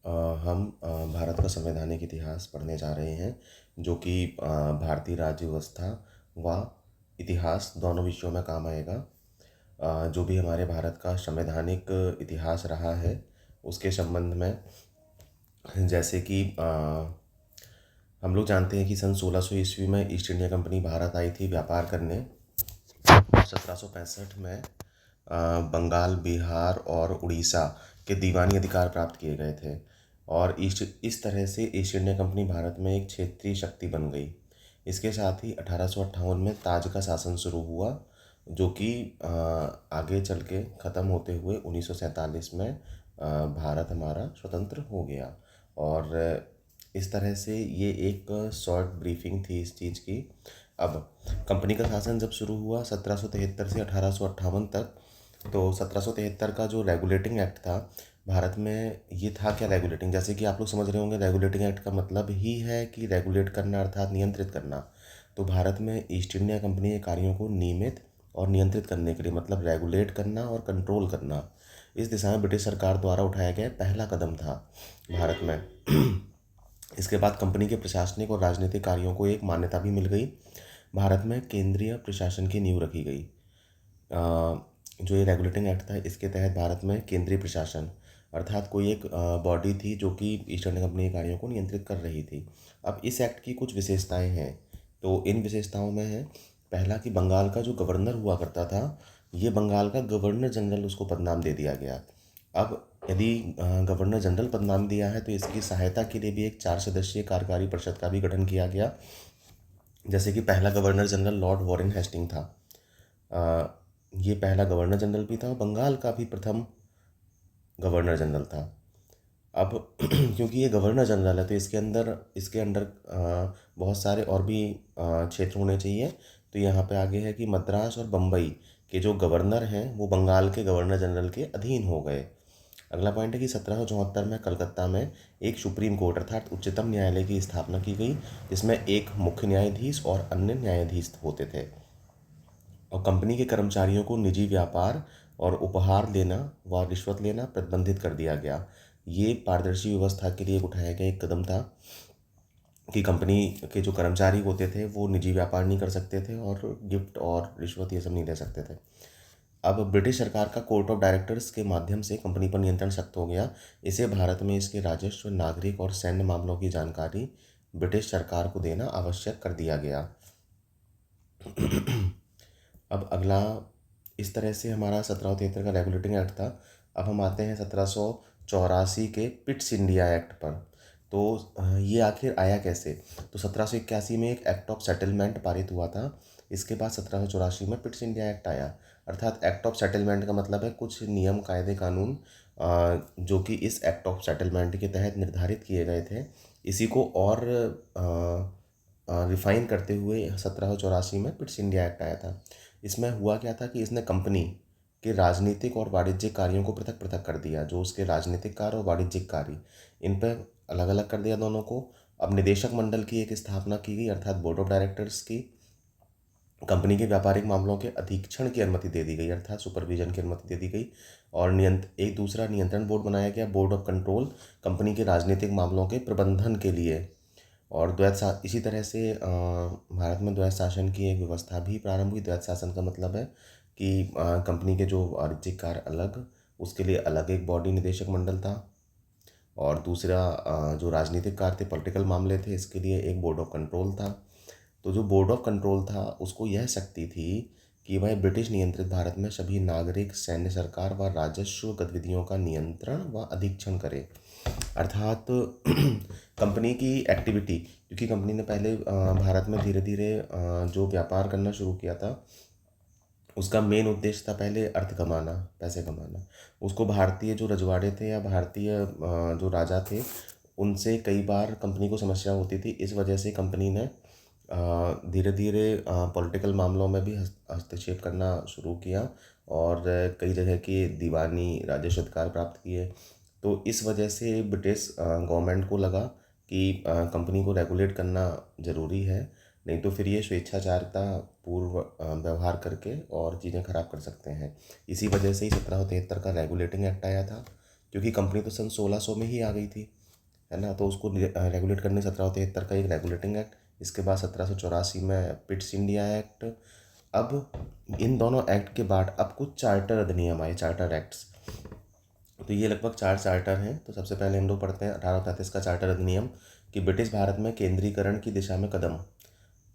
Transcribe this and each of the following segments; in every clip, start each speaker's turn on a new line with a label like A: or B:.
A: अ, हम भारत का संवैधानिक इतिहास पढ़ने जा रहे हैं जो कि भारतीय राज्य व्यवस्था व इतिहास दोनों विषयों में काम आएगा। जो भी हमारे भारत का संवैधानिक इतिहास रहा है उसके संबंध में, जैसे कि हम लोग जानते हैं कि सन 1600 ईस्वी में ईस्ट इंडिया कंपनी भारत आई थी व्यापार करने। 1765 में बंगाल, बिहार और उड़ीसा के दीवानी अधिकार प्राप्त किए गए थे और इस तरह से ईस्ट इंडिया कंपनी भारत में एक क्षेत्रीय शक्ति बन गई। इसके साथ ही 1858 में ताज का शासन शुरू हुआ, जो कि आगे चल के ख़त्म होते हुए 1947 में भारत हमारा स्वतंत्र हो गया। और इस तरह से ये एक शॉर्ट ब्रीफिंग थी इस चीज़ की। अब कंपनी का शासन जब शुरू हुआ 1773 से 1858 तक, तो 1773 का जो रेगुलेटिंग एक्ट था भारत में, ये था क्या रेगुलेटिंग, जैसे कि आप लोग समझ रहे होंगे रेगुलेटिंग एक्ट का मतलब ही है कि रेगुलेट करना अर्थात नियंत्रित करना। तो भारत में ईस्ट इंडिया कंपनी के कार्यों को नियमित और नियंत्रित करने के लिए, मतलब रेगुलेट करना और कंट्रोल करना, इस दिशा में ब्रिटिश सरकार द्वारा उठाया गया पहला कदम था भारत में। इसके बाद कंपनी के प्रशासनिक और राजनीतिक कार्यों को एक मान्यता भी मिल गई। भारत में केंद्रीय प्रशासन की नींव रखी गई। जो ये रेगुलेटिंग एक्ट था इसके तहत भारत में केंद्रीय प्रशासन अर्थात कोई एक बॉडी थी जो कि ईस्ट इंडिया कंपनी के कार्यों को नियंत्रित कर रही थी। अब इस एक्ट की कुछ विशेषताएं हैं। तो इन विशेषताओं में है, पहला कि बंगाल का जो गवर्नर हुआ करता था, ये बंगाल का गवर्नर जनरल उसको पदनाम दे दिया गया। अब यदि गवर्नर जनरल पदनाम दिया है तो इसकी सहायता के लिए भी एक 4 सदस्यीय कार्यकारी परिषद का भी गठन किया गया। जैसे कि पहला governor general Lord Warren Hasting था। ये पहला गवर्नर जनरल भी था और बंगाल का भी प्रथम गवर्नर जनरल था। अब क्योंकि ये गवर्नर जनरल है तो इसके अंडर बहुत सारे और भी क्षेत्र होने चाहिए। तो यहाँ पे आगे है कि मद्रास और बम्बई के जो गवर्नर हैं वो बंगाल के गवर्नर जनरल के अधीन हो गए। अगला पॉइंट है कि 1774 में कलकत्ता में एक सुप्रीम कोर्ट अर्थात उच्चतम न्यायालय की स्थापना की गई, जिसमें एक मुख्य न्यायाधीश और अन्य न्यायाधीश होते थे। और कंपनी के कर्मचारियों को निजी व्यापार और उपहार देना व रिश्वत लेना प्रतिबंधित कर दिया गया। ये पारदर्शी व्यवस्था के लिए उठाया गया एक कदम था कि कंपनी के जो कर्मचारी होते थे वो निजी व्यापार नहीं कर सकते थे और गिफ्ट और रिश्वत ये सब नहीं दे सकते थे। अब ब्रिटिश सरकार का कोर्ट ऑफ डायरेक्टर्स के माध्यम से कंपनी पर नियंत्रण सख्त हो गया। इसे भारत में इसके राजस्व, नागरिक और सैन्य मामलों की जानकारी ब्रिटिश सरकार को देना आवश्यक कर दिया गया। अब अगला, इस तरह से हमारा 1773 का रेगुलेटिंग एक्ट था। अब हम आते हैं 1784 के पिट्स इंडिया एक्ट पर। तो ये आखिर आया कैसे? तो 1781 में एक एक्ट ऑफ सेटलमेंट पारित हुआ था। इसके बाद 1784 में पिट्स इंडिया एक्ट आया। अर्थात एक्ट ऑफ सेटलमेंट का मतलब है कुछ नियम, कायदे, कानून जो कि इस एक्ट ऑफ सेटलमेंट के तहत निर्धारित किए गए थे, इसी को और रिफाइन करते हुए 1784 में पिट्स इंडिया एक्ट आया था। इसमें हुआ क्या था कि इसने कंपनी के राजनीतिक और वाणिज्यिक कार्यों को पृथक पृथक कर दिया। जो उसके राजनीतिक कार्य और वाणिज्यिक कार्य, इन पर अलग अलग कर दिया दोनों को। अब निदेशक मंडल की एक स्थापना की गई अर्थात बोर्ड ऑफ डायरेक्टर्स की। कंपनी के व्यापारिक मामलों के अधीक्षण की अनुमति दे दी गई अर्थात सुपरविजन की अनुमति दे दी गई। और एक दूसरा नियंत्रण बोर्ड बनाया गया, बोर्ड ऑफ कंट्रोल, कंपनी के राजनीतिक मामलों के प्रबंधन के लिए। और इसी तरह से भारत में द्वैत शासन की एक व्यवस्था भी प्रारंभ हुई। द्वैत शासन का मतलब है कि कंपनी के जो वाणिज्यिक कार्य अलग, उसके लिए अलग एक बॉडी निदेशक मंडल था, और दूसरा जो राजनीतिक कार्य थे, पॉलिटिकल मामले थे, इसके लिए एक बोर्ड ऑफ कंट्रोल था। तो जो बोर्ड ऑफ कंट्रोल था उसको यह शक्ति थी कि वह ब्रिटिश नियंत्रित भारत में सभी नागरिक, सैन्य, सरकार व राजस्व गतिविधियों का नियंत्रण व अधीक्षण करे। अर्थात कंपनी की एक्टिविटी, क्योंकि कंपनी ने पहले भारत में धीरे धीरे जो व्यापार करना शुरू किया था, उसका मेन उद्देश्य था पहले अर्थ कमाना, पैसे कमाना। उसको भारतीय जो रजवाड़े थे या भारतीय जो राजा थे, उनसे कई बार कंपनी को समस्या होती थी। इस वजह से कंपनी ने धीरे धीरे पॉलिटिकल मामलों में भी हस्तक्षेप करना शुरू किया और कई जगह के दीवानी राजस्व अधिकार प्राप्त किए। तो इस वजह से ब्रिटिश गवर्नमेंट को लगा कि कंपनी को रेगुलेट करना ज़रूरी है, नहीं तो फिर ये स्वेच्छाचारिता पूर्व व्यवहार करके और चीज़ें खराब कर सकते हैं। इसी वजह से ही 1773 का रेगुलेटिंग एक्ट आया था, क्योंकि कंपनी तो सन 1600 में ही आ गई थी, है ना। तो उसको रेगुलेट करने 1773 का एक रेगुलेटिंग एक्ट, इसके बाद 1784 में पिट्स इंडिया एक्ट। अब इन दोनों एक्ट के बाद अब कुछ चार्टर अधिनियम आए, चार्टर एक्ट्स। तो ये लगभग 4 चार्टर हैं। तो सबसे पहले हम लोग पढ़ते हैं 1833 का चार्टर अधिनियम, कि ब्रिटिश भारत में केंद्रीकरण की दिशा में कदम।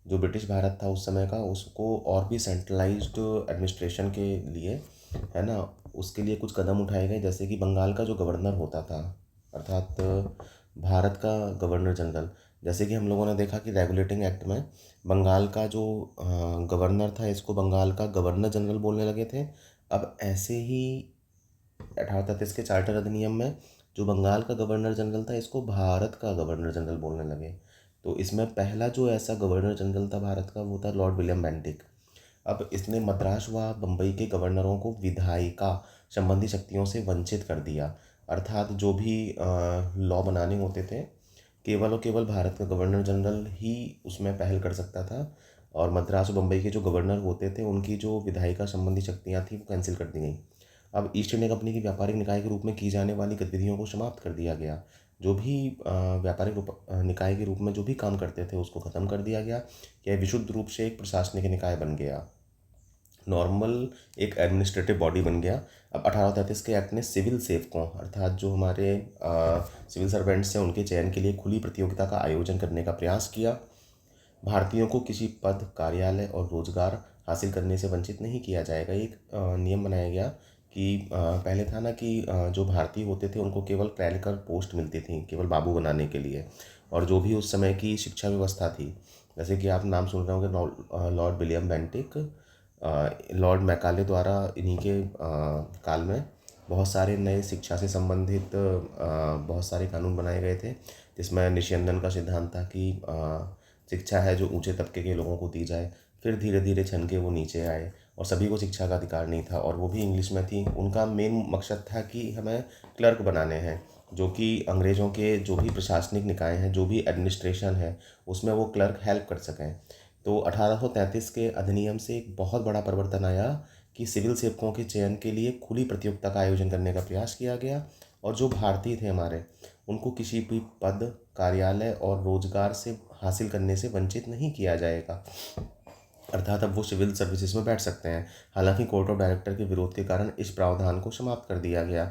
A: जो ब्रिटिश भारत था उस समय का, उसको और भी सेंट्रलाइज्ड एडमिनिस्ट्रेशन के लिए, है ना, उसके लिए कुछ कदम उठाए गए। जैसे कि बंगाल का जो गवर्नर होता था, अर्थात भारत का गवर्नर जनरल, जैसे कि हम लोगों ने देखा कि रेगुलेटिंग एक्ट में बंगाल का जो गवर्नर था, इसको बंगाल का गवर्नर जनरल बोलने लगे थे। अब ऐसे ही 1833 के चार्टर अधिनियम में जो बंगाल का गवर्नर जनरल था, इसको भारत का गवर्नर जनरल बोलने लगे। तो इसमें पहला जो ऐसा गवर्नर जनरल था भारत का, वो था लॉर्ड विलियम बेंटिक। अब इसने मद्रास व बम्बई के गवर्नरों को विधायिका संबंधी शक्तियों से वंचित कर दिया। अर्थात जो भी लॉ बनाने होते थे, केवल और केवल भारत का गवर्नर जनरल ही उसमें पहल कर सकता था, और मद्रास और बम्बई के जो गवर्नर होते थे, उनकी जो विधायिका संबंधी शक्तियाँ थी वो कैंसिल कर दी गई। अब ईस्ट इंडिया कंपनी की व्यापारिक निकाय के रूप में की जाने वाली गतिविधियों को समाप्त कर दिया गया। जो भी निकाय के रूप में जो भी काम करते थे, उसको ख़त्म कर दिया गया। यह विशुद्ध रूप से एक प्रशासनिक निकाय बन गया, नॉर्मल एक एडमिनिस्ट्रेटिव बॉडी बन गया। अब 1833 के एक्ट ने सिविल सेवकों, अर्थात जो हमारे सिविल सर्वेंट्स हैं, उनके चयन के लिए खुली प्रतियोगिता का आयोजन करने का प्रयास किया। भारतीयों को किसी पद, कार्यालय और रोजगार हासिल करने से वंचित नहीं किया जाएगा। एक नियम बनाया गया कि पहले था ना कि जो भारतीय होते थे उनको केवल क्लरिकल पोस्ट मिलती थी, केवल बाबू बनाने के लिए। और जो भी उस समय की शिक्षा व्यवस्था थी, जैसे कि आप नाम सुन रहे होंगे, Lord William Bentinck, Lord Macaulay द्वारा इन्हीं के काल में बहुत सारे नए शिक्षा से संबंधित बहुत सारे कानून बनाए गए थे, जिसमें निस्यंदन का सिद्धांत था कि शिक्षा है जो ऊंचे तबके के लोगों को दी जाए। फिर धीरे धीरे छन के वो नीचे आए, और सभी को शिक्षा का अधिकार नहीं था, और वो भी इंग्लिश में थी। उनका मेन मकसद था कि हमें क्लर्क बनाने हैं, जो कि अंग्रेज़ों के जो भी प्रशासनिक निकाय हैं, जो भी एडमिनिस्ट्रेशन है, उसमें वो क्लर्क हेल्प कर सकें। तो 1833 के अधिनियम से एक बहुत बड़ा परिवर्तन आया कि सिविल सेवकों के चयन के लिए खुली प्रतियोगिता का आयोजन करने का प्रयास किया गया, और जो भारतीय थे हमारे, उनको किसी भी पद, कार्यालय और रोजगार से हासिल करने से वंचित नहीं किया जाएगा। अर्थात अब वो सिविल सर्विसेज में बैठ सकते हैं। हालांकि कोर्ट ऑफ डायरेक्टर के विरोध के कारण इस प्रावधान को समाप्त कर दिया गया,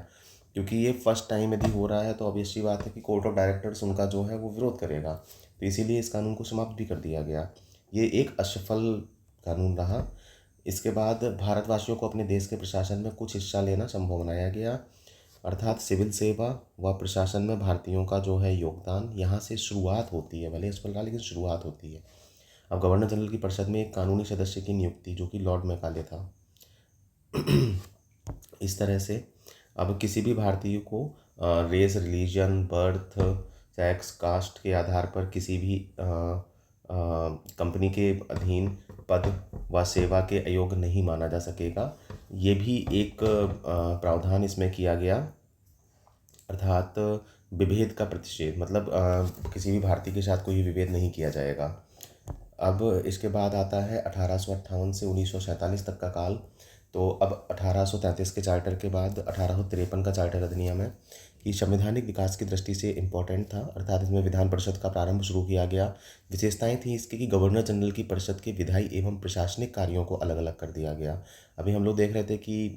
A: क्योंकि ये फर्स्ट टाइम यदि हो रहा है तो ऑब्वियस सी बात है कि कोर्ट ऑफ डायरेक्टर्स उनका जो है वो विरोध करेगा। तो इसीलिए इस कानून को समाप्त भी कर दिया गया। ये एक असफल कानून रहा। इसके बाद भारतवासियों को अपने देश के प्रशासन में कुछ हिस्सा लेना संभव बनाया गया। अर्थात सिविल सेवा व प्रशासन में भारतीयों का जो है योगदान, यहाँ से शुरुआत होती है। भले असफल रहा, लेकिन शुरुआत होती है। अब गवर्नर जनरल की परिषद में एक कानूनी सदस्य की नियुक्ति, जो कि लॉर्ड मैकाले था। इस तरह से अब किसी भी भारतीय को race, religion, birth, sex, caste के आधार पर किसी भी कंपनी के अधीन पद व सेवा के अयोग्य नहीं माना जा सकेगा। ये भी एक प्रावधान इसमें किया गया। अर्थात विभेद का प्रतिषेध, मतलब किसी भी भारतीय के साथ कोई विभेद नहीं किया जाएगा। अब इसके बाद आता है 1858 से 1947 तक का काल। तो अब 1833 के चार्टर के बाद 1853 का चार्टर अधिनियम है, कि संवैधानिक विकास की दृष्टि से इम्पोर्टेंट था। अर्थात इसमें विधान परिषद का प्रारंभ शुरू किया गया। विशेषताएं थी इसकी कि गवर्नर जनरल की परिषद के विधायी एवं प्रशासनिक कार्यों को अलग अलग कर दिया गया। अभी हम लोग देख रहे थे कि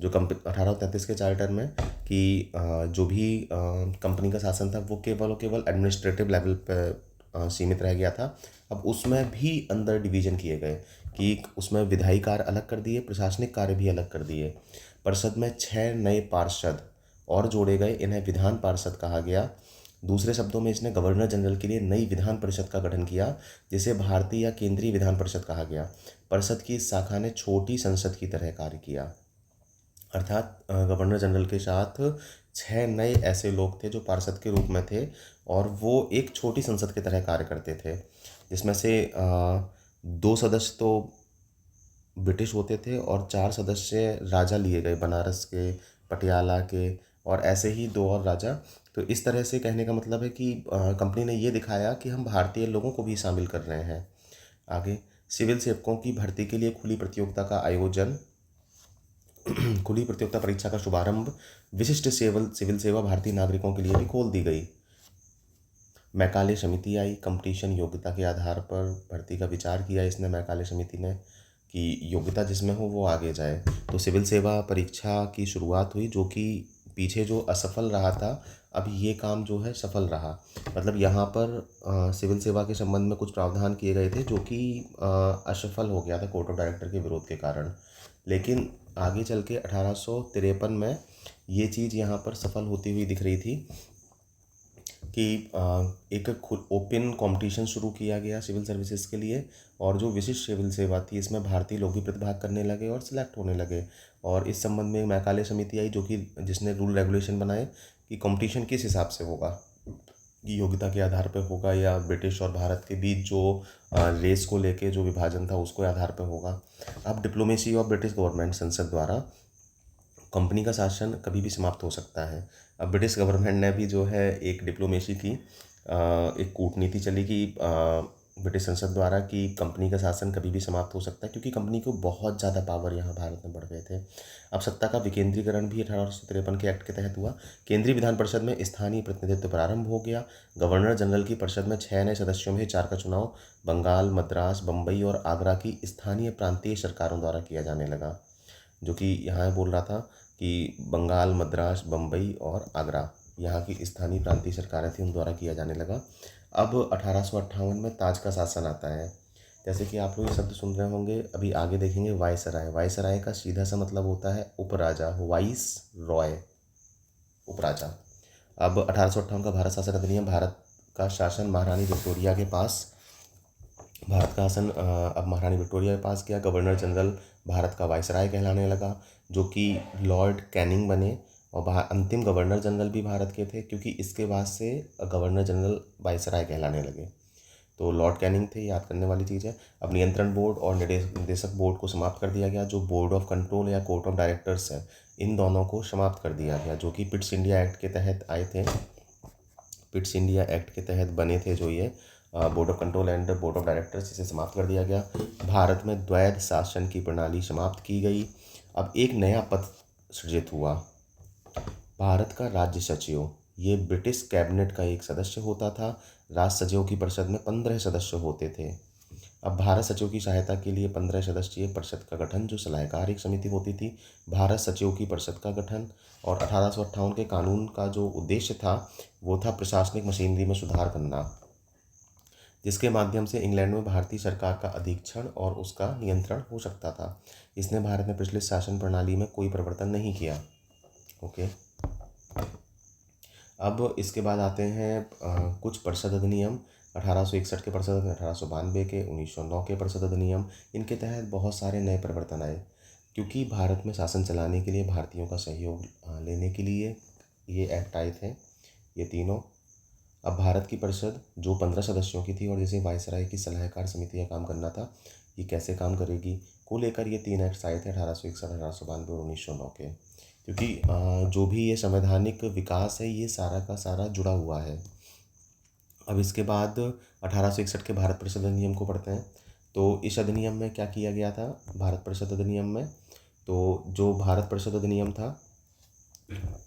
A: जो 1833 के चार्टर में कि जो भी कंपनी का शासन था, वो केवल और केवल एडमिनिस्ट्रेटिव लेवल पर सीमित रह गया था। अब उसमें भी अंदर डिवीजन किए गए, कि उसमें विधायी कार्य अलग कर दिए, प्रशासनिक कार्य भी अलग कर दिए। परिषद में 6 नए पार्षद और जोड़े गए, इन्हें विधान पार्षद कहा गया। दूसरे शब्दों में इसने गवर्नर जनरल के लिए नई विधान परिषद का गठन किया, जिसे भारतीय या केंद्रीय विधान परिषद कहा गया। परिषद की इस शाखा ने छोटी संसद की तरह कार्य किया। अर्थात गवर्नर जनरल के साथ 6 नए ऐसे लोग थे जो पार्षद के रूप में थे, और वो एक छोटी संसद की तरह कार्य करते थे, जिसमें से 2 सदस्य तो ब्रिटिश होते थे और 4 सदस्य राजा लिए गए, बनारस के, पटियाला के, और ऐसे ही 2 और राजा। तो इस तरह से कहने का मतलब है कि कंपनी ने ये दिखाया कि हम भारतीय लोगों को भी शामिल कर रहे हैं। आगे, सिविल सेवकों की भर्ती के लिए खुली प्रतियोगिता का आयोजन खुली प्रतियोगिता परीक्षा का शुभारंभ विशिष्ट सिविल सेवा भारतीय नागरिकों के लिए भी खोल दी गई। मैकाले समिति आई, कंपटीशन योग्यता के आधार पर भर्ती का विचार किया इसने, मैकाले समिति ने, कि योग्यता जिसमें हो वो आगे जाए। तो सिविल सेवा परीक्षा की शुरुआत हुई, जो कि पीछे जो असफल रहा था, अब ये काम जो है सफल रहा। मतलब यहाँ पर सिविल सेवा के संबंध में कुछ प्रावधान किए गए थे जो कि असफल हो गया था कोर्ट ऑफ डायरेक्टर के विरोध के कारण। लेकिन आगे चल के 1853 में ये चीज़ यहाँ पर सफल होती हुई दिख रही थी कि एक ओपन कंपटीशन शुरू किया गया सिविल सर्विसेज के लिए, और जो विशिष्ट सिविल सेवा थी इसमें भारतीय लोग भी प्रतिभाग करने लगे और सिलेक्ट होने लगे। और इस संबंध में मैकाले समिति आई, जो कि जिसने रूल रेगुलेशन बनाए कि कंपटीशन किस हिसाब से होगा, कि योग्यता के आधार पर होगा या ब्रिटिश और भारत के बीच जो रेस को लेके जो विभाजन था उसके आधार पर होगा। अब डिप्लोमेसी ऑफ ब्रिटिश गवर्नमेंट, संसद द्वारा कंपनी का शासन कभी भी समाप्त हो सकता है। अब ब्रिटिश गवर्नमेंट ने भी जो है एक डिप्लोमेसी की एक कूटनीति चली कि ब्रिटिश संसद द्वारा कि कंपनी का शासन कभी भी समाप्त हो सकता है, क्योंकि कंपनी को बहुत ज़्यादा पावर यहाँ भारत में बढ़ गए थे। अब सत्ता का विकेंद्रीकरण भी 1853 के एक्ट के तहत हुआ। केंद्रीय विधान परिषद में स्थानीय प्रतिनिधित्व प्रारंभ हो गया। गवर्नर जनरल की परिषद में 6 नए सदस्यों में 4 का चुनाव बंगाल, मद्रास, बम्बई और आगरा की स्थानीय प्रांतीय सरकारों द्वारा किया जाने लगा। जो कि यहाँ बोल रहा था कि बंगाल, मद्रास, बम्बई और आगरा यहाँ की स्थानीय प्रांतीय सरकारें थी, उन द्वारा किया जाने लगा। अब 1858 में ताज का शासन आता है। जैसे कि आप लोग ये शब्द सुन रहे होंगे, अभी आगे देखेंगे वायसराय। वायसराय का सीधा सा मतलब होता है उपराजा, वाइस रॉय, उपराजा। अब 1858 का भारत शासन अधिनियम, भारत का शासन महारानी विक्टोरिया के पास, भारत का शासन अब महारानी विक्टोरिया के पास गया। गवर्नर जनरल भारत का वायसराय कहलाने लगा, जो कि लॉर्ड कैनिंग बने, और अंतिम गवर्नर जनरल भी भारत के थे, क्योंकि इसके बाद से गवर्नर जनरल वायसराय कहलाने लगे। तो लॉर्ड कैनिंग थे, याद करने वाली चीज़ है। अब नियंत्रण बोर्ड और निदेशक बोर्ड को समाप्त कर दिया गया। जो बोर्ड ऑफ कंट्रोल या कोर्ट ऑफ डायरेक्टर्स है, इन दोनों को समाप्त कर दिया गया, जो कि पिट्स इंडिया एक्ट के तहत आए थे। पिट्स इंडिया एक्ट के तहत बने थे जो ये board of control and board of directors, इसे समाप्त कर दिया गया। भारत में द्वैध शासन की प्रणाली समाप्त की गई। अब एक नया पद सृजित हुआ, भारत का राज्य सचिव। ये ब्रिटिश कैबिनेट का एक सदस्य होता था। राज सचिव की परिषद में 15 सदस्य होते थे। अब भारत सचिव की सहायता के लिए 15 सदस्यीय परिषद का गठन, जो सलाहकार एक समिति होती थी। भारत सचिव की परिषद का गठन, और 1858 के कानून का जो उद्देश्य था वो था प्रशासनिक मशीनरी में सुधार करना, जिसके माध्यम से इंग्लैंड में भारतीय सरकार का अधीक्षण और उसका नियंत्रण हो सकता था। इसने भारत में प्रचलित शासन प्रणाली में कोई परिवर्तन नहीं किया। ओके, अब इसके बाद आते हैं कुछ परिषद अधिनियम। 1861 के परिषद अधिनियम, 1892 के, 1909 के परिषद अधिनियम। इनके तहत बहुत सारे नए परिवर्तन आए, क्योंकि भारत में शासन चलाने के लिए भारतीयों का सहयोग लेने के लिए ये एक्ट आए थे, ये तीनों। अब भारत की परिषद जो 15 सदस्यों की थी, और जैसे वायसराय की सलाहकार समिति का काम करना था, ये कैसे काम करेगी, को लेकर ये 3 एक्ट्स आए थे, 1861, 1892 और 1909 के। क्योंकि जो भी ये संवैधानिक विकास है, ये सारा का सारा जुड़ा हुआ है। अब इसके बाद 1861 के भारत परिषद अधिनियम को पढ़ते हैं। तो इस अधिनियम में क्या किया गया था, भारत परिषद अधिनियम में, तो जो भारत परिषद अधिनियम था,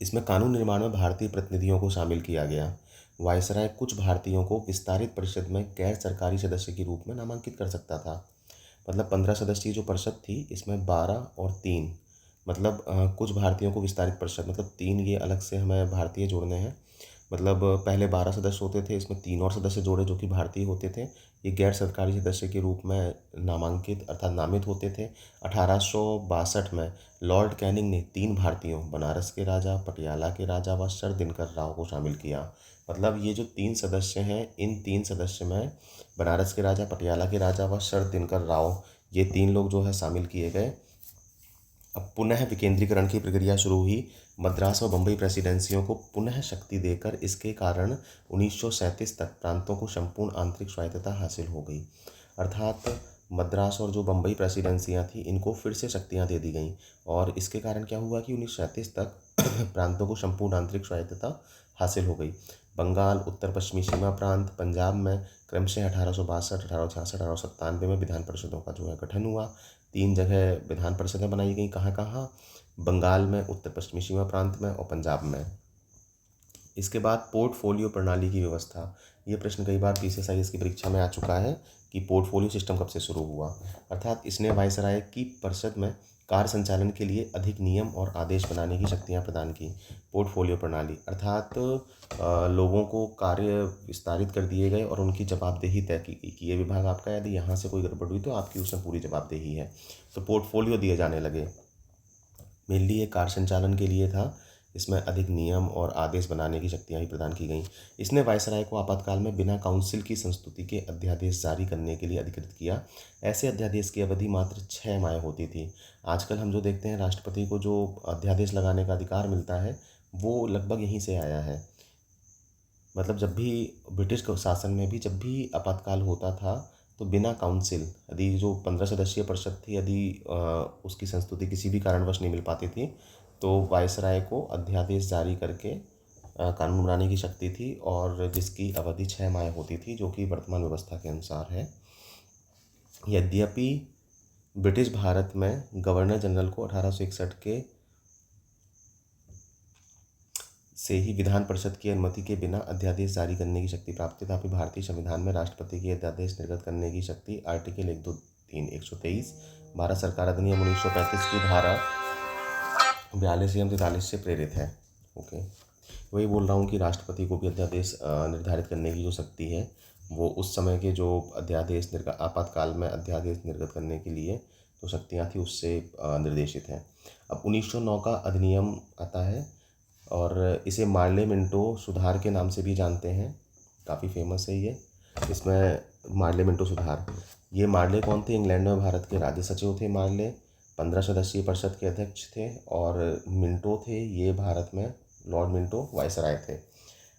A: इसमें कानून निर्माण में भारतीय प्रतिनिधियों को शामिल किया गया। वायसराय कुछ भारतीयों को विस्तारित परिषद में गैर सरकारी सदस्य के रूप में नामांकित कर सकता था। मतलब 15 सदस्यीय जो परिषद थी, इसमें 12 और 3, मतलब कुछ भारतीयों को विस्तारित परिषद, मतलब 3 ये अलग से हमें भारतीय जोड़ने हैं। मतलब पहले 12 सदस्य होते थे, इसमें 3 और सदस्य जोड़े जो कि भारतीय होते थे। ये गैर सरकारी सदस्य के रूप में नामांकित अर्थात नामित होते थे। 1862 में लॉर्ड कैनिंग ने 3 भारतीयों, बनारस के राजा, पटियाला के राजा व सर दिनकर राव को शामिल किया। मतलब ये जो 3 सदस्य हैं, इन 3 सदस्य में बनारस के राजा, पटियाला के राजा व सर दिनकर राव, ये 3 लोग जो है शामिल किए गए। अब पुनः विकेंद्रीकरण की प्रक्रिया शुरू हुई। मद्रास व बम्बई प्रेसिडेंसियों को पुनः शक्ति देकर इसके कारण 1937 तक प्रांतों को संपूर्ण आंतरिक स्वायत्तता हासिल हो गई। अर्थात मद्रास और जो बम्बई प्रेसिडेंसियां थी, इनको फिर से शक्तियां दे दी गई, और इसके कारण क्या हुआ कि 1937 तक प्रांतों को संपूर्ण आंतरिक स्वायत्तता हासिल हो गई। बंगाल, उत्तर पश्चिमी सीमा प्रांत, पंजाब में क्रमशः 1862, 1866, 1897 में विधान परिषदों का जो है गठन हुआ। 3 जगह विधान परिषदें बनाई गई, कहाँ कहाँ, बंगाल में, उत्तर पश्चिमी सीमा प्रांत में और पंजाब में। इसके बाद पोर्टफोलियो प्रणाली की व्यवस्था। ये प्रश्न कई बार PCSIS की परीक्षा में आ चुका है कि पोर्टफोलियो सिस्टम कब से शुरू हुआ। अर्थात इसने वायसराय की परिषद में कार्य संचालन के लिए अधिक नियम और आदेश बनाने की शक्तियाँ प्रदान की। पोर्टफोलियो प्रणाली अर्थात लोगों को कार्य विस्तारित कर दिए गए और उनकी जवाबदेही तय की गई कि ये विभाग आपका, यदि यहाँ से कोई गड़बड़ हुई तो आपकी उसमें पूरी जवाबदेही है। तो पोर्टफोलियो दिए जाने लगे। मेनली ये कार्य संचालन के लिए था। इसमें अधिक नियम और आदेश बनाने की शक्तियाँ भी प्रदान की गईं। इसने वायसराय को आपातकाल में बिना काउंसिल की संस्तुति के अध्यादेश जारी करने के लिए अधिकृत किया। ऐसे अध्यादेश की अवधि मात्र 6 माह होती थी। आजकल हम जो देखते हैं, राष्ट्रपति को जो अध्यादेश लगाने का अधिकार मिलता है, वो लगभग यहीं से आया है। मतलब जब भी ब्रिटिश शासन में भी जब भी आपातकाल होता था, तो बिना काउंसिल, यदि जो 15 सदस्यीय परिषद थी, यदि उसकी संस्तुति किसी भी कारणवश नहीं मिल पाती थी, तो वायसराय को अध्यादेश जारी करके कानून बनाने की शक्ति थी, और जिसकी अवधि 6 माह होती थी, जो कि वर्तमान व्यवस्था के अनुसार है। यद्यपि ब्रिटिश भारत में गवर्नर जनरल को 1861 के से ही विधान परिषद की अनुमति के बिना अध्यादेश जारी करने की शक्ति प्राप्त थी, तथापि भारतीय संविधान में राष्ट्रपति की अध्यादेश निर्गत करने की शक्ति आर्टिकल 123 भारत सरकार अधिनियम 1935 की धारा 42 एवं 43 से प्रेरित है। ओके, वही बोल रहा हूँ कि राष्ट्रपति को भी अध्यादेश निर्धारित करने की जो शक्ति है, वो उस समय के जो अध्यादेश आपातकाल में अध्यादेश निर्गत करने के लिए जो शक्तियाँ थी, उससे निर्देशित है। अब 1909 का अधिनियम आता है, और इसे मार्ले मिंटो सुधार के नाम से भी जानते हैं। काफ़ी फेमस है ये। इसमें मार्ले मिंटो सुधार, ये मार्ले कौन थे? इंग्लैंड में भारत के राज्य सचिव थे मार्ले। 15 सदस्यीय परिषद के अध्यक्ष थे। और मिंटो थे, ये भारत में लॉर्ड मिंटो वायसराय थे।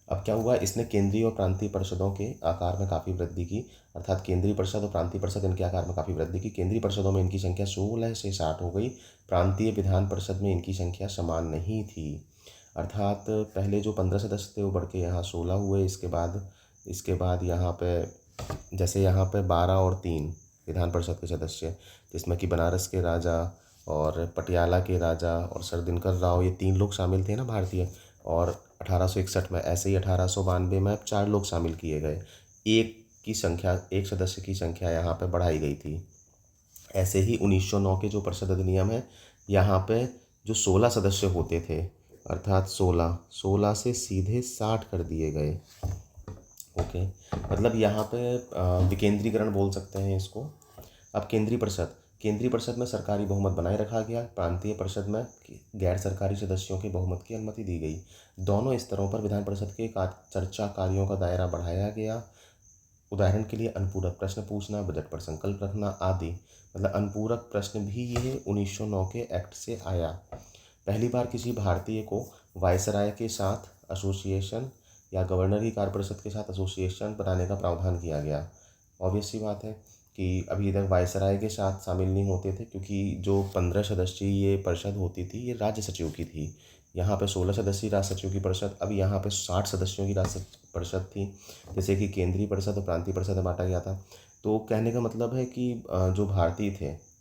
A: अब क्या हुआ, इसने केंद्रीय और प्रांतीय परिषदों के आकार में काफ़ी वृद्धि की। अर्थात केंद्रीय परिषद और प्रांतीय परिषद, इनके आकार में काफ़ी वृद्धि की। केंद्रीय परिषदों में इनकी संख्या 16 से 60 हो गई। प्रांतीय विधान परिषद में इनकी संख्या समान नहीं थी। अर्थात पहले जो 15 सदस्य थे, वो बढ़ के यहाँ 16 हुए। इसके बाद यहाँ पे जैसे यहाँ पे 12 और 3 विधान परिषद के सदस्य, जिसमें कि बनारस के राजा और पटियाला के राजा और सरदिनकर राव, ये 3 लोग शामिल थे ना भारतीय। और 1861 में, ऐसे ही 1892 में 4 लोग शामिल किए गए। एक सदस्य की संख्या यहाँ पे बढ़ाई गई थी। ऐसे ही 1909 के जो परिषद अधिनियम है, यहाँ पे जो 16 सदस्य होते थे, अर्थात 16 से सीधे 60 कर दिए गए। ओके, मतलब यहाँ पे विकेंद्रीकरण बोल सकते हैं इसको। अब केंद्रीय परिषद में सरकारी बहुमत बनाए रखा गया। प्रांतीय परिषद में गैर सरकारी सदस्यों के बहुमत की अनुमति दी गई। दोनों स्तरों पर विधान परिषद के चर्चा कार्यों का दायरा बढ़ाया गया। उदाहरण के लिए अनुपूरक प्रश्न पूछना, बजट पर संकल्प रखना आदि। मतलब अनुपूरक प्रश्न भी ये 1909 के एक्ट से आया। पहली बार किसी भारतीय को वायसराय के साथ एसोसिएशन या गवर्नर की कार्य परिषद के साथ एसोसिएशन बनाने का प्रावधान किया गया। ऑब्वियस सी बात है कि अभी तक वायसराय के साथ शामिल नहीं होते थे, क्योंकि जो 15 सदस्यीय ये परिषद होती थी, ये राज्य सचिव की थी। यहाँ पे 16 सदस्यीय राज्य सचिव की परिषद, अब यहाँ पे 60 सदस्यों की राज्य परिषद थी, जैसे कि केंद्रीय परिषद और प्रांतीय परिषद में बांटा गया था। तो कहने का मतलब है कि जो भारतीय थे,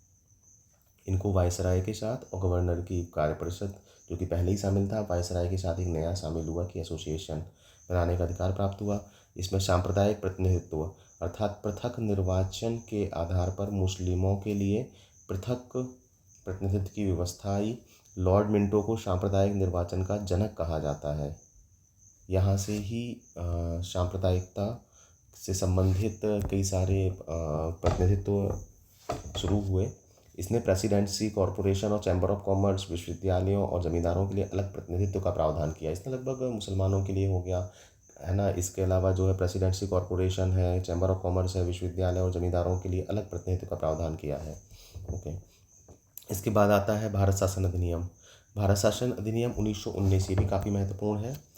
A: इनको वायसराय के साथ और गवर्नर की कार्य परिषद, जो कि पहले ही शामिल था, वायसराय के साथ एक नया शामिल हुआ कि एसोसिएशन बनाने का अधिकार प्राप्त हुआ। इसमें सांप्रदायिक प्रतिनिधित्व, अर्थात पृथक निर्वाचन के आधार पर मुस्लिमों के लिए पृथक प्रतिनिधित्व की व्यवस्था आई। लॉर्ड मिंटो को सांप्रदायिक निर्वाचन का जनक कहा जाता है। यहाँ से ही सांप्रदायिकता से संबंधित कई सारे प्रतिनिधित्व शुरू हुए। इसने प्रेसिडेंसी, कॉरपोरेशन और चैम्बर ऑफ कॉमर्स, विश्वविद्यालयों और जमींदारों के लिए अलग प्रतिनिधित्व का प्रावधान किया। इसने लगभग मुसलमानों के लिए हो गया, है ना। इसके अलावा जो है प्रेसिडेंसी, कॉरपोरेशन है, चैम्बर ऑफ कॉमर्स है, विश्वविद्यालय और जमींदारों के लिए अलग प्रतिनिधित्व का प्रावधान किया है। ओके, इसके बाद आता है भारत शासन अधिनियम। भारत शासन अधिनियम 1919, ये भी काफ़ी महत्वपूर्ण है।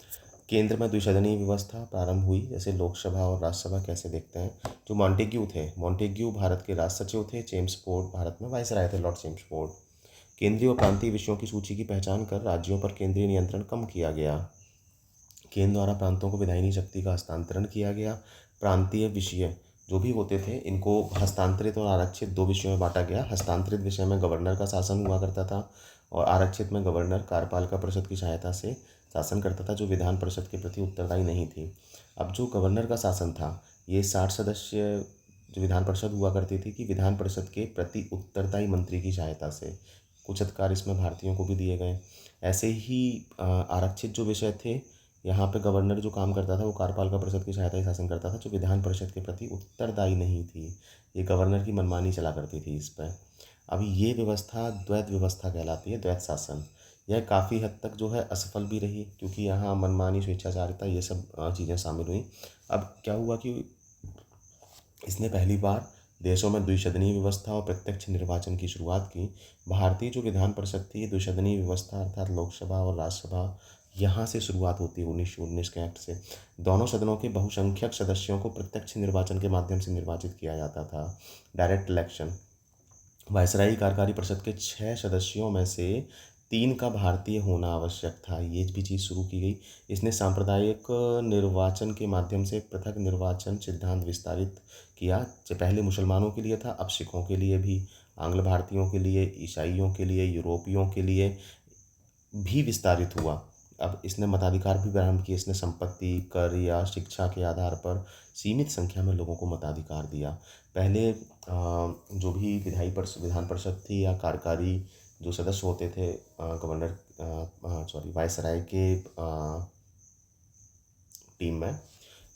A: केंद्र में द्विसदनीय व्यवस्था प्रारंभ हुई, जैसे लोकसभा और राज्यसभा कैसे देखते हैं। जो मॉन्टेग्यू भारत के राज सचिव थे। चेम्सफोर्ड भारत में वायसराय थे, लॉर्ड चेम्सफोर्ड। केंद्रीय और प्रांतीय विषयों की सूची की पहचान कर राज्यों पर केंद्रीय नियंत्रण कम किया गया। केंद्र द्वारा प्रांतों को विधायी शक्ति का हस्तांतरण किया गया। प्रांतीय विषय जो भी होते थे, इनको हस्तांतरित और आरक्षित 2 विषयों में बांटा गया। हस्तांतरित विषय में गवर्नर का शासन हुआ करता था, और आरक्षित में गवर्नर कार्यपालिका परिषद की सहायता से शासन करता था, जो विधान परिषद के प्रति उत्तरदायी नहीं थी। अब जो गवर्नर का शासन था, ये 60 सदस्य जो विधान परिषद हुआ करती थी कि विधान परिषद के प्रति उत्तरदायी मंत्री की सहायता से कुछ अधिकार इसमें भारतीयों को भी दिए गए। ऐसे ही आरक्षित जो विषय थे, यहाँ पे गवर्नर जो काम करता था वो कार्यपालिका परिषद की सहायता से शासन करता था, जो विधान परिषद के प्रति उत्तरदायी नहीं थी। ये गवर्नर की मनमानी चला करती थी इस पर। अब ये व्यवस्था द्वैत व्यवस्था कहलाती है, द्वैत शासन। यह काफ़ी हद तक जो है असफल भी रही, क्योंकि यहाँ मनमानी, स्वेच्छाचारिता, ये सब चीज़ें शामिल हुई। अब क्या हुआ कि इसने पहली बार देशों में द्विसदनीय व्यवस्था और प्रत्यक्ष निर्वाचन की शुरुआत की। भारतीय जो विधान परिषद थी, ये द्विसदनीय व्यवस्था अर्थात लोकसभा और राज्यसभा, यहाँ से शुरुआत होती है 1919 के एक्ट से। दोनों सदनों के बहुसंख्यक सदस्यों को प्रत्यक्ष निर्वाचन के माध्यम से निर्वाचित किया जाता था, डायरेक्ट इलेक्शन। वायसराय कार्यकारी परिषद के 6 सदस्यों में से 3 का भारतीय होना आवश्यक था, ये भी चीज़ शुरू की गई। इसने सांप्रदायिक निर्वाचन के माध्यम से पृथक निर्वाचन सिद्धांत विस्तारित किया, जो पहले मुसलमानों के लिए था, अब सिखों के लिए भी, आंग्ल भारतीयों के लिए, ईसाइयों के लिए, यूरोपियों के लिए भी विस्तारित हुआ। अब इसने मताधिकार भी प्रारंभ किए। इसने संपत्ति, कर या शिक्षा के आधार पर सीमित संख्या में लोगों को मताधिकार दिया। पहले जो भी विधान परिषद थी या कार्यकारी जो सदस्य होते थे, वायसराय के टीम में,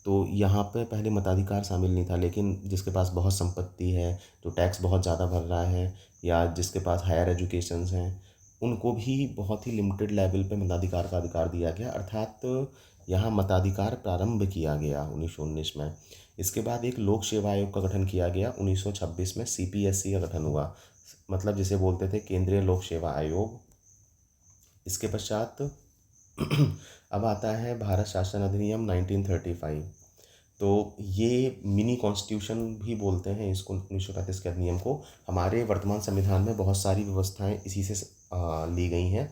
A: तो यहाँ पे पहले मताधिकार शामिल नहीं था। लेकिन जिसके पास बहुत संपत्ति है, जो टैक्स बहुत ज़्यादा भर रहा है, या जिसके पास हायर एजुकेशंस हैं, उनको भी बहुत ही लिमिटेड लेवल पे मताधिकार का अधिकार दिया गया। अर्थात यहाँ मताधिकार प्रारंभ किया गया 1919 में। इसके बाद एक लोक सेवा आयोग का गठन किया गया। 1926 में CPSC का गठन हुआ, मतलब जिसे बोलते थे केंद्रीय लोक सेवा आयोग। इसके पश्चात अब आता है भारत शासन अधिनियम 1935। तो ये मिनी कॉन्स्टिट्यूशन भी बोलते हैं इसको, 1935 के अधिनियम को। हमारे वर्तमान संविधान में बहुत सारी व्यवस्थाएं इसी से ली गई हैं।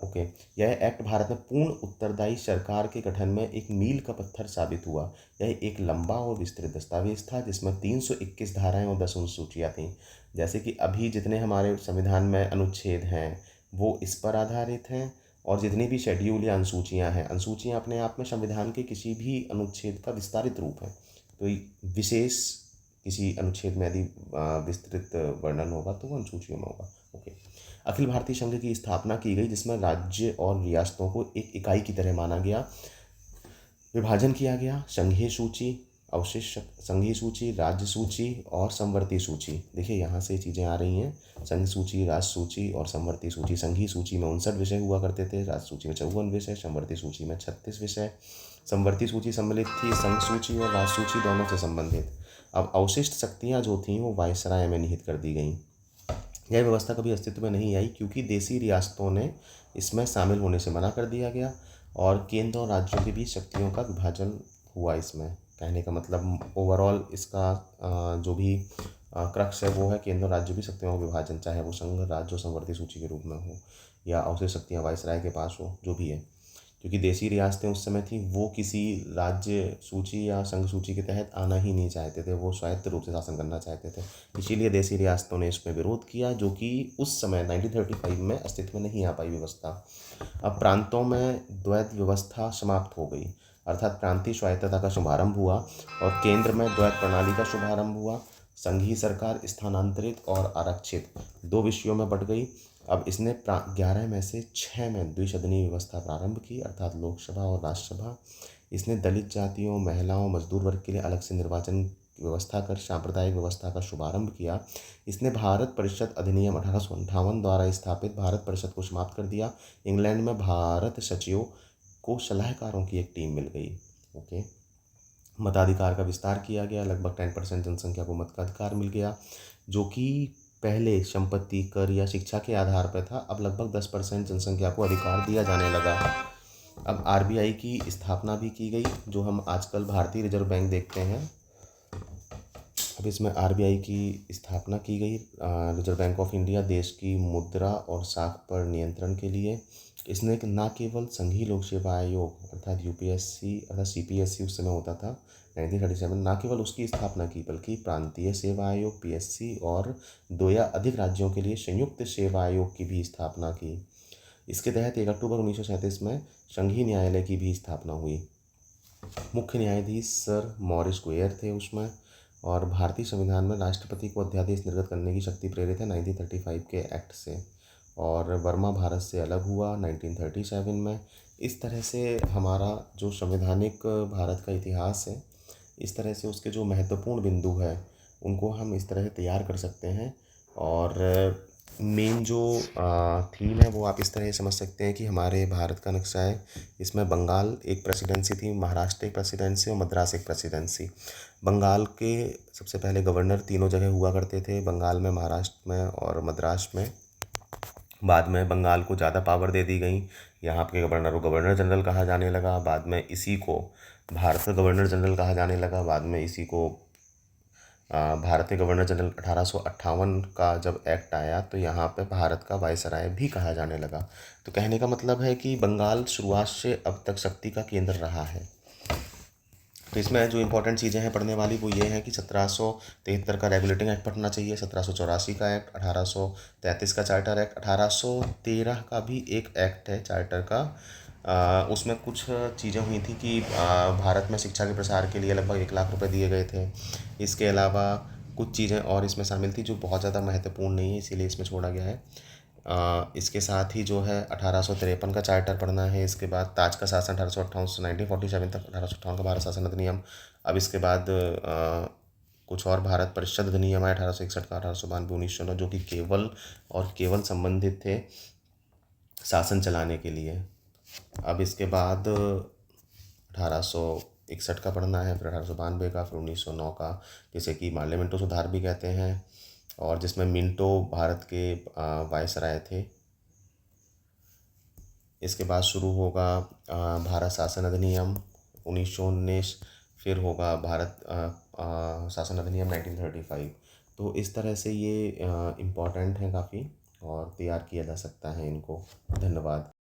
A: ओके, यह एक्ट भारत में पूर्ण उत्तरदायी सरकार के गठन में एक मील का पत्थर साबित हुआ। यह एक लंबा और विस्तृत दस्तावेज था, जिसमें 321 धाराएं और 10 अनुसूचियाँ थीं। जैसे कि अभी जितने हमारे संविधान में अनुच्छेद हैं, वो इस पर आधारित हैं, और जितनी भी शेड्यूल या अनुसूचियाँ हैं, अनुसूचियाँ अपने आप में संविधान के किसी भी अनुच्छेद का विस्तारित रूप है। तो विशेष किसी अनुच्छेद में यदि विस्तृत वर्णन होगा तो वो अनुसूचियों में होगा। ओके, अखिल भारतीय संघ की स्थापना की गई, जिसमें राज्य और रियासतों को एक इकाई की तरह माना गया। विभाजन किया गया, संघीय सूची, अवशिष्ट संघीय सूची, राज्य सूची और संवर्ती सूची। देखिए यहाँ से चीज़ें आ रही हैं, संघ सूची, राज्य सूची और संवर्ती सूची। संघीय सूची में 59 विषय हुआ करते थे, राज्य सूची में 54 विषय, संवर्ती सूची में 36 विषय। संवर्ती सूची सम्मिलित थी संघ सूची और राज्य सूची दोनों से संबंधित। अब अवशिष्ट शक्तियाँ जो थीं वो वायसराय में निहित कर दी गईं। यह व्यवस्था कभी अस्तित्व में नहीं आई, क्योंकि देसी रियासतों ने इसमें शामिल होने से मना कर दिया गया, और केंद्र और राज्यों के बीच शक्तियों का विभाजन हुआ। इसमें कहने का मतलब ओवरऑल इसका जो भी क्रक्स है वो है केंद्र और राज्यों की शक्तियों का विभाजन, चाहे वो संघ, राज्य और संवर्ती सूची के रूप में हो, या अवशिष्ट शक्तियाँ वायसराय के पास हो, जो भी है। क्योंकि देसी रियासतें उस समय थी, वो किसी राज्य सूची या संघ सूची के तहत आना ही नहीं चाहते थे, वो स्वायत्त रूप से शासन करना चाहते थे। इसीलिए देसी रियासतों ने इसमें विरोध किया, जो कि उस समय 1935 में अस्तित्व में नहीं आ पाई व्यवस्था। अब प्रांतों में द्वैत व्यवस्था समाप्त हो गई, अर्थात प्रांतीय स्वायत्तता का शुभारंभ हुआ, और केंद्र में द्वैत प्रणाली का शुभारंभ हुआ। संघीय सरकार स्थानांतरित और आरक्षित 2 विषयों में बट गई। अब इसने 11 में से 6 में द्विसदनीय व्यवस्था प्रारंभ की, अर्थात लोकसभा और राज्यसभा। इसने दलित जातियों, महिलाओं, मजदूर वर्ग के लिए अलग से निर्वाचन व्यवस्था कर सांप्रदायिक व्यवस्था का शुभारंभ किया। इसने भारत परिषद अधिनियम 1858 द्वारा स्थापित भारत परिषद को समाप्त कर दिया। इंग्लैंड में भारत सचिवों को सलाहकारों की एक टीम मिल गई। ओके, मताधिकार का विस्तार किया गया, लगभग 10% जनसंख्या को मत का अधिकार मिल गया, जो कि पहले संपत्ति, कर या शिक्षा के आधार पर था। अब लगभग 10% जनसंख्या को अधिकार दिया जाने लगा। अब RBI की स्थापना भी की गई, जो हम आजकल भारतीय रिजर्व बैंक देखते हैं। अब इसमें RBI की स्थापना की गई, रिजर्व बैंक ऑफ इंडिया, देश की मुद्रा और साख पर नियंत्रण के लिए। इसने ना केवल संघीय लोक सेवा आयोग अर्थात यूपीएससी अर्थात सीपीएससी उस समय होता था 1937, ना केवल उसकी स्थापना की बल्कि प्रांतीय सेवा आयोग पीएससी और दो या अधिक राज्यों के लिए संयुक्त सेवा आयोग की भी स्थापना की। इसके तहत 1 अक्टूबर 1937 में संघीय न्यायालय की भी स्थापना हुई। मुख्य न्यायाधीश सर मॉरिस गुएयर थे उसमें। और भारतीय संविधान में राष्ट्रपति को अध्यादेश निर्गत करने की शक्ति प्रेरित है 1935 के एक्ट से। और वर्मा भारत से अलग हुआ 1937 में। इस तरह से हमारा जो संवैधानिक भारत का इतिहास है, इस तरह से उसके जो महत्वपूर्ण बिंदु है उनको हम इस तरह से तैयार कर सकते हैं। और मेन जो थीम है वो आप इस तरह से समझ सकते हैं कि हमारे भारत का नक्शा है, इसमें बंगाल एक प्रेसिडेंसी थी, महाराष्ट्र एक प्रेसिडेंसी और मद्रास एक प्रेसिडेंसी। बंगाल के सबसे पहले गवर्नर तीनों जगह हुआ करते थे, बंगाल में, महाराष्ट्र में और मद्रास में। बाद में बंगाल को ज़्यादा पावर दे दी गई, यहाँ के गवर्नर को गवर्नर जनरल कहा जाने लगा। बाद में इसी को भारत का गवर्नर जनरल कहा जाने लगा। बाद में इसी को भारत के गवर्नर जनरल 1858 का जब एक्ट आया तो यहाँ पे भारत का वायसराय भी कहा जाने लगा। तो कहने का मतलब है कि बंगाल शुरुआत से अब तक शक्ति का केंद्र रहा है। तो इसमें जो इम्पोर्टेंट चीज़ें हैं पढ़ने वाली वो ये हैं कि 1773 का रेगुलेटिंग एक्ट पढ़ना चाहिए, 1784 का एक्ट, 1833 का चार्टर एक्ट, 1813 का भी एक एक्ट है चार्टर का। उसमें कुछ चीज़ें हुई थी कि भारत में शिक्षा के प्रसार के लिए लगभग 1 लाख रुपए दिए गए थे। इसके अलावा कुछ चीज़ें और इसमें शामिल थी जो बहुत ज़्यादा महत्वपूर्ण नहीं है, इसीलिए इसमें छोड़ा गया है। इसके साथ ही जो है 1853 का चार्टर पढ़ना है। इसके बाद ताज का शासन 1858 से 1947 तक, 1858 का भारत शासन अधिनियम। अब इसके बाद कुछ और भारत परिषद अधिनियम है 1861 का, 1892, 1909, जो कि केवल और केवल संबंधित थे शासन चलाने के लिए। अब इसके बाद 1861 का पढ़ना है, फिर 1892 का, फिर 1909 का, जिसे कि मार्ले मिंटो सुधार भी कहते हैं, और जिसमें मिंटो भारत के वायसराय थे। इसके बाद शुरू होगा भारत शासन अधिनियम 1919, फिर होगा भारत शासन अधिनियम 1935। तो इस तरह से ये इम्पोर्टेंट हैं काफ़ी और तैयार किया जा सकता है इनको। धन्यवाद।